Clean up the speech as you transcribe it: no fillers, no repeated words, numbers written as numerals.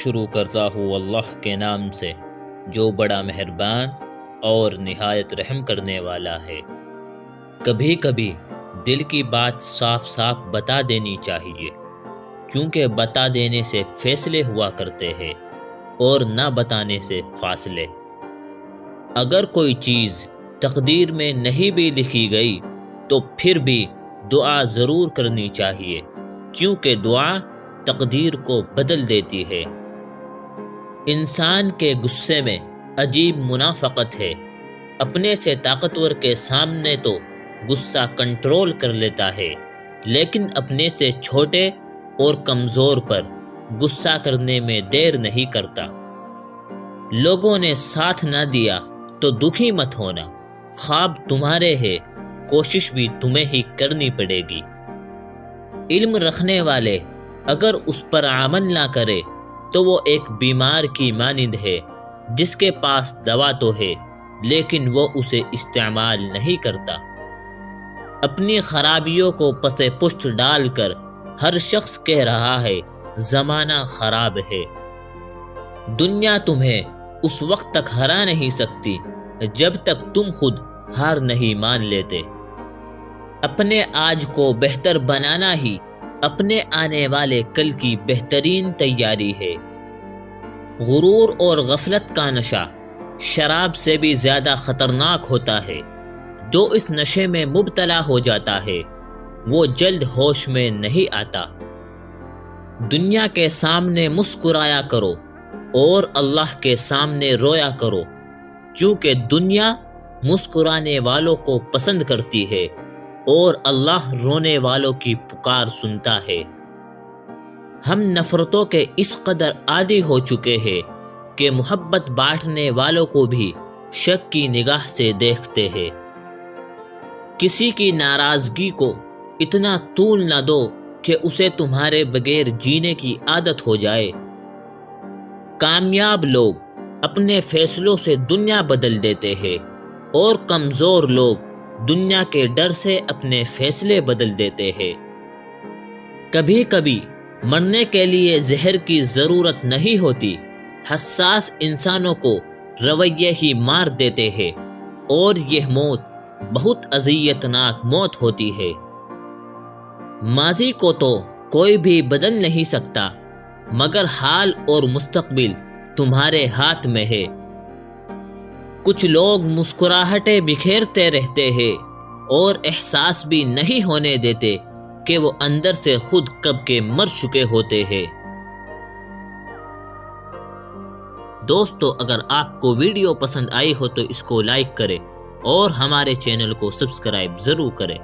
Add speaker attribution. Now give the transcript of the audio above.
Speaker 1: شروع کرتا ہوں اللہ کے نام سے جو بڑا مہربان اور نہایت رحم کرنے والا ہے۔ کبھی کبھی دل کی بات صاف صاف بتا دینی چاہیے، کیونکہ بتا دینے سے فیصلے ہوا کرتے ہیں اور نہ بتانے سے فاصلے۔ اگر کوئی چیز تقدیر میں نہیں بھی لکھی گئی تو پھر بھی دعا ضرور کرنی چاہیے، کیونکہ دعا تقدیر کو بدل دیتی ہے۔ انسان کے غصے میں عجیب منافقت ہے۔ اپنے سے طاقتور کے سامنے تو غصہ کنٹرول کر لیتا ہے، لیکن اپنے سے چھوٹے اور کمزور پر غصہ کرنے میں دیر نہیں کرتا۔ لوگوں نے ساتھ نہ دیا تو دکھی مت ہونا، خواب تمہارے ہے، کوشش بھی تمہیں ہی کرنی پڑے گی۔ علم رکھنے والے اگر اس پر عمل نہ کرے تو وہ ایک بیمار کی مانند ہے جس کے پاس دوا تو ہے لیکن وہ اسے استعمال نہیں کرتا۔ اپنی خرابیوں کو پس پشت ڈال کر ہر شخص کہہ رہا ہے زمانہ خراب ہے۔ دنیا تمہیں اس وقت تک ہرا نہیں سکتی جب تک تم خود ہار نہیں مان لیتے۔ اپنے آج کو بہتر بنانا ہی اپنے آنے والے کل کی بہترین تیاری ہے۔ غرور اور غفلت کا نشہ شراب سے بھی زیادہ خطرناک ہوتا ہے۔ جو اس نشے میں مبتلا ہو جاتا ہے وہ جلد ہوش میں نہیں آتا۔ دنیا کے سامنے مسکرایا کرو اور اللہ کے سامنے رویا کرو، کیونکہ دنیا مسکرانے والوں کو پسند کرتی ہے اور اللہ رونے والوں کی پکار سنتا ہے۔ ہم نفرتوں کے اس قدر عادی ہو چکے ہیں کہ محبت بانٹنے والوں کو بھی شک کی نگاہ سے دیکھتے ہیں۔ کسی کی ناراضگی کو اتنا طول نہ دو کہ اسے تمہارے بغیر جینے کی عادت ہو جائے۔ کامیاب لوگ اپنے فیصلوں سے دنیا بدل دیتے ہیں اور کمزور لوگ دنیا کے ڈر سے اپنے فیصلے بدل دیتے ہیں۔ کبھی کبھی مرنے کے لیے زہر کی ضرورت نہیں ہوتی، حساس انسانوں کو رویے ہی مار دیتے ہیں اور یہ موت بہت اذیتناک موت ہوتی ہے۔ ماضی کو تو کوئی بھی بدل نہیں سکتا، مگر حال اور مستقبل تمہارے ہاتھ میں ہے۔ کچھ لوگ مسکراہٹیں بکھیرتے رہتے ہیں اور احساس بھی نہیں ہونے دیتے کہ وہ اندر سے خود کب کے مر چکے ہوتے ہیں۔ دوستو، اگر آپ کو ویڈیو پسند آئی ہو تو اس کو لائک کریں اور ہمارے چینل کو سبسکرائب ضرور کریں۔